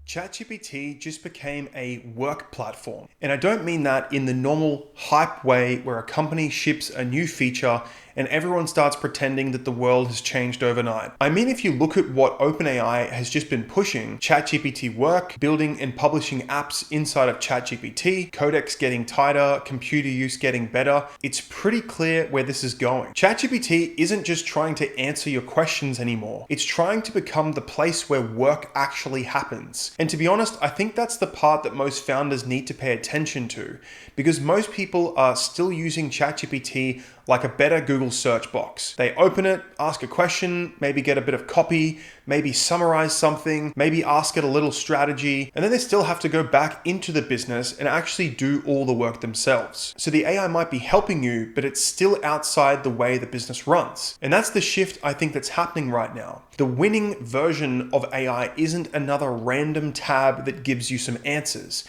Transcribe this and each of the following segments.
ChatGPT just became a work platform. And I don't mean that in the normal hype way where a company ships a new feature and everyone starts pretending that the world has changed overnight. I mean, if you look at what OpenAI has just been pushing, ChatGPT Work, building and publishing apps inside of ChatGPT, codecs getting tighter, computer use getting better, it's pretty clear where this is going. ChatGPT isn't just trying to answer your questions anymore. It's trying to become the place where work actually happens. And to be honest, I think that's the part that most founders need to pay attention to, because most people are still using ChatGPT like a better Google search box. They open it, ask a question, maybe get a bit of copy, maybe summarize something, maybe ask it a little strategy, and then they still have to go back into the business and actually do all the work themselves. So the AI might be helping you, but it's still outside the way the business runs. And that's the shift I think that's happening right now. The winning version of AI isn't another random tab that gives you some answers.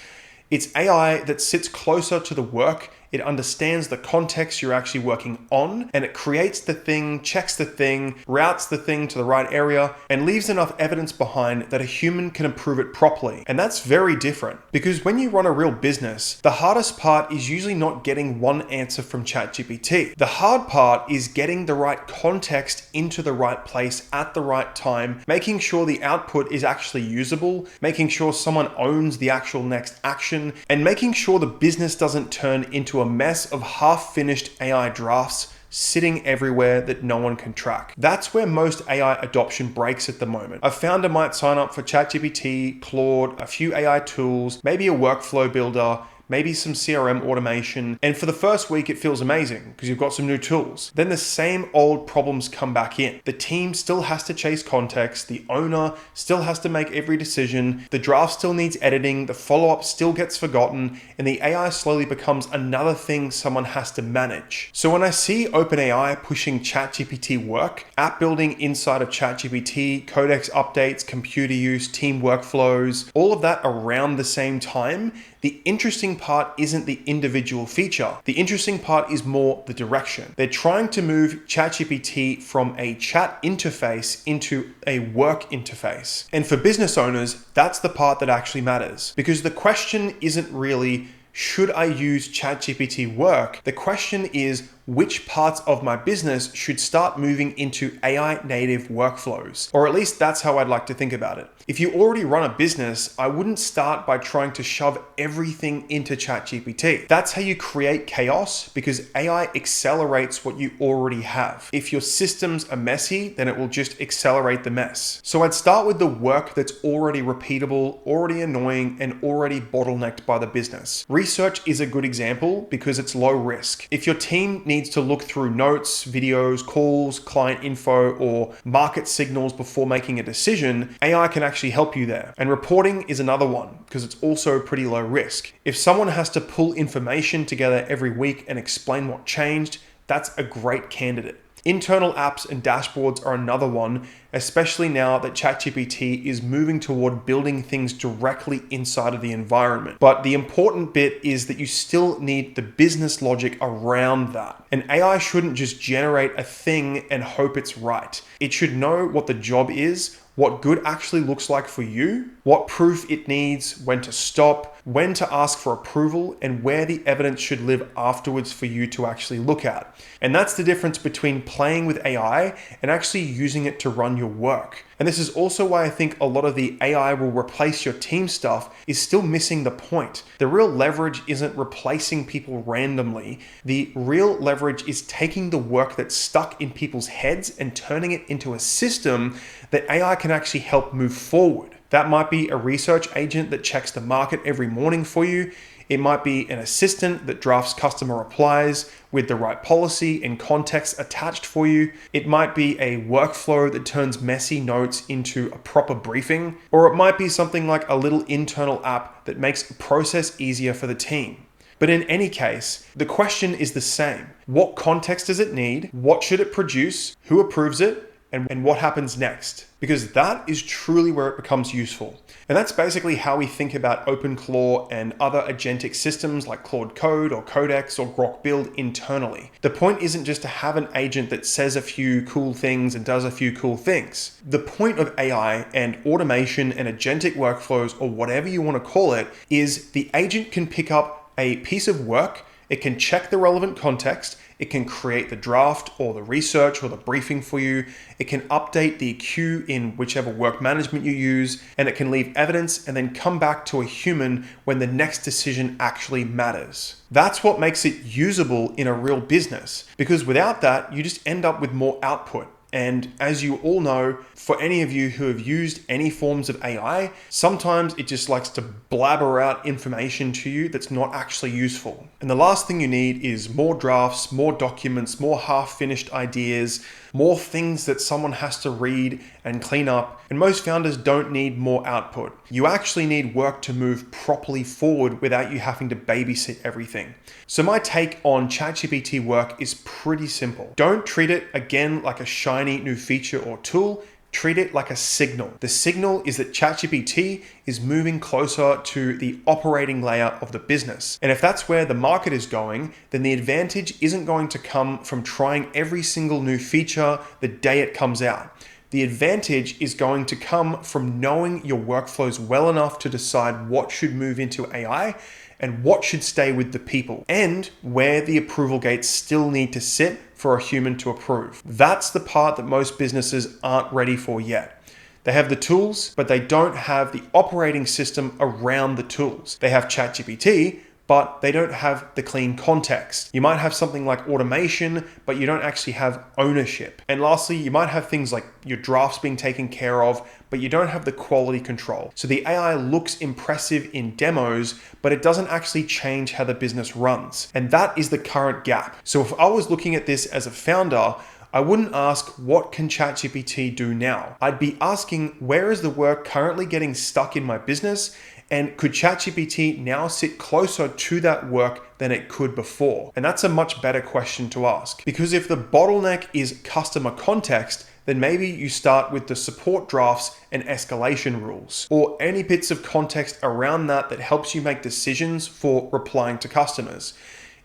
It's AI that sits closer to the work. It understands the context you're actually working on, and it creates the thing, checks the thing, routes the thing to the right area, and leaves enough evidence behind that a human can approve it properly. And that's very different, because when you run a real business, the hardest part is usually not getting one answer from ChatGPT. The hard part is getting the right context into the right place at the right time, making sure the output is actually usable, making sure someone owns the actual next action, and making sure the business doesn't turn into a mess of half-finished AI drafts sitting everywhere that no one can track. That's where most AI adoption breaks at the moment. A founder might sign up for ChatGPT, Claude, a few AI tools, maybe a workflow builder, maybe some CRM automation, and for the first week it feels amazing because you've got some new tools. Then the same old problems come back in. The team still has to chase context, the owner still has to make every decision, the draft still needs editing, the follow-up still gets forgotten, and the AI slowly becomes another thing someone has to manage. So when I see OpenAI pushing ChatGPT Work, app building inside of ChatGPT, codex updates, computer use, team workflows, all of that around the same time, the interesting part isn't the individual feature. The interesting part is more the direction. They're trying to move ChatGPT from a chat interface into a work interface. And for business owners, that's the part that actually matters. Because the question isn't really, should I use ChatGPT Work? The question is, which parts of my business should start moving into AI native workflows? Or at least that's how I'd like to think about it. If you already run a business, I wouldn't start by trying to shove everything into ChatGPT. That's how you create chaos, because AI accelerates what you already have. If your systems are messy, then it will just accelerate the mess. So I'd start with the work that's already repeatable, already annoying, and already bottlenecked by the business. Research is a good example because it's low risk. If your team needs to look through notes, videos, calls, client info, or market signals before making a decision, AI can actually help you there. And reporting is another one because it's also pretty low risk. If someone has to pull information together every week and explain what changed, that's a great candidate. Internal apps and dashboards are another one, especially now that ChatGPT is moving toward building things directly inside of the environment. But the important bit is that you still need the business logic around that. And AI shouldn't just generate a thing and hope it's right. It should know what the job is, what good actually looks like for you, what proof it needs, when to stop, when to ask for approval, and where the evidence should live afterwards for you to actually look at. And that's the difference between playing with AI and actually using it to run your work. And this is also why I think a lot of the AI will replace your team stuff is still missing the point. The real leverage isn't replacing people randomly. The real leverage is taking the work that's stuck in people's heads and turning it into a system that AI can actually help move forward. That might be a research agent that checks the market every morning for you. It might be an assistant that drafts customer replies with the right policy and context attached for you. It might be a workflow that turns messy notes into a proper briefing. Or it might be something like a little internal app that makes a process easier for the team. But in any case, the question is the same. What context does it need? What should it produce? Who approves it? and what happens next, because that is truly where it becomes useful. And that's basically how we think about OpenClaw and other agentic systems like Claude Code or Codex or Grok Build internally. The point isn't just to have an agent that says a few cool things and does a few cool things. The point of AI and automation and agentic workflows, or whatever you want to call it, is the agent can pick up a piece of work, it can check the relevant context, it can create the draft or the research or the briefing for you, it can update the queue in whichever work management you use, and it can leave evidence and then come back to a human when the next decision actually matters. That's what makes it usable in a real business, because without that, you just end up with more output. And as you all know, for any of you who have used any forms of AI, sometimes it just likes to blabber out information to you that's not actually useful. And the last thing you need is more drafts, more documents, more half-finished ideas, more things that someone has to read and clean up. And most founders don't need more output. You actually need work to move properly forward without you having to babysit everything. So my take on ChatGPT Work is pretty simple. Don't treat it again like a shiny new feature or tool. Treat it like a signal. The signal is that ChatGPT is moving closer to the operating layer of the business. And if that's where the market is going, then the advantage isn't going to come from trying every single new feature the day it comes out. The advantage is going to come from knowing your workflows well enough to decide what should move into AI and what should stay with the people, and where the approval gates still need to sit for a human to approve. That's the part that most businesses aren't ready for yet. They have the tools, but they don't have the operating system around the tools. They have ChatGPT, but they don't have the clean context. You might have something like automation, but you don't actually have ownership. And lastly, you might have things like your drafts being taken care of, but you don't have the quality control. So the AI looks impressive in demos, but it doesn't actually change how the business runs. And that is the current gap. So if I was looking at this as a founder, I wouldn't ask, what can ChatGPT do now? I'd be asking, where is the work currently getting stuck in my business? And could ChatGPT now sit closer to that work than it could before? And that's a much better question to ask. Because if the bottleneck is customer context, then maybe you start with the support drafts and escalation rules, or any bits of context around that that helps you make decisions for replying to customers.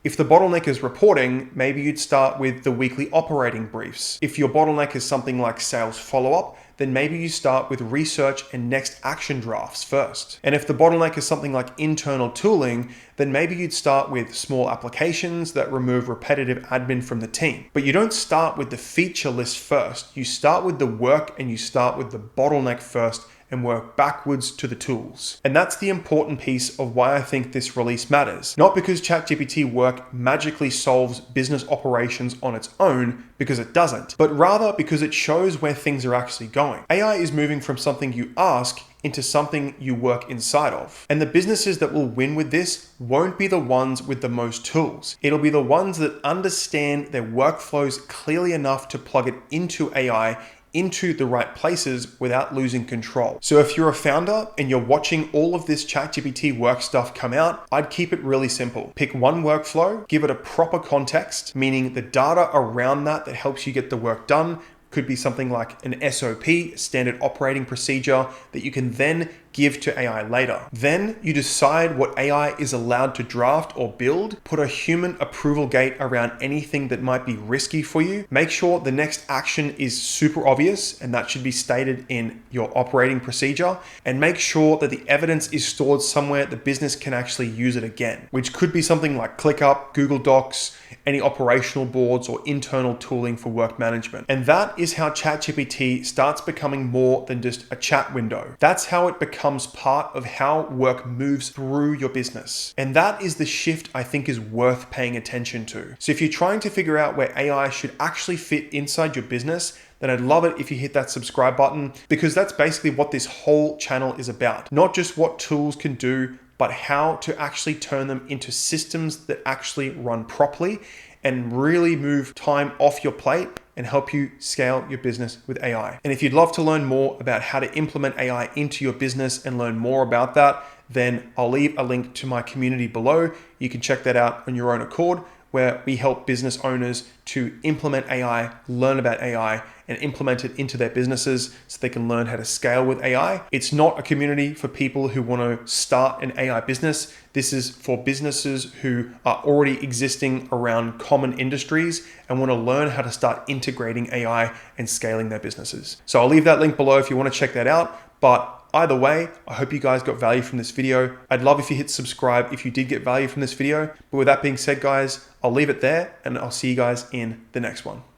If the bottleneck is reporting, maybe you'd start with the weekly operating briefs. If your bottleneck is something like sales follow-up, then maybe you start with research and next action drafts first. And if the bottleneck is something like internal tooling, then maybe you'd start with small applications that remove repetitive admin from the team. But you don't start with the feature list first. You start with the work and you start with the bottleneck first and work backwards to the tools. And that's the important piece of why I think this release matters. Not because ChatGPT Work magically solves business operations on its own, because it doesn't, but rather because it shows where things are actually going. AI is moving from something you ask into something you work inside of. And the businesses that will win with this won't be the ones with the most tools. It'll be the ones that understand their workflows clearly enough to plug it into AI into the right places without losing control. So if you're a founder and you're watching all of this ChatGPT Work stuff come out, I'd keep it really simple. Pick one workflow, give it a proper context, meaning the data around that helps you get the work done. Could be something like an SOP, standard operating procedure, that you can then give to AI later. Then you decide what AI is allowed to draft or build, put a human approval gate around anything that might be risky for you. Make sure the next action is super obvious, and that should be stated in your operating procedure, and make sure that the evidence is stored somewhere the business can actually use it again, which could be something like ClickUp, Google Docs, any operational boards, or internal tooling for work management. And that is how ChatGPT starts becoming more than just a chat window. That's how it becomes part of how work moves through your business. And that is the shift I think is worth paying attention to. So if you're trying to figure out where AI should actually fit inside your business, then I'd love it if you hit that subscribe button, because that's basically what this whole channel is about. Not just what tools can do, but how to actually turn them into systems that actually run properly and really move time off your plate and help you scale your business with AI. And if you'd love to learn more about how to implement AI into your business and learn more about that, then I'll leave a link to my community below. You can check that out on your own accord. where we help business owners to implement AI, learn about AI, and implement it into their businesses so they can learn how to scale with AI. It's not a community for people who want to start an AI business. This is for businesses who are already existing around common industries and want to learn how to start integrating AI and scaling their businesses. So I'll leave that link below if you want to check that out. But either way, I hope you guys got value from this video. I'd love if you hit subscribe if you did get value from this video. But with that being said, guys, I'll leave it there and I'll see you guys in the next one.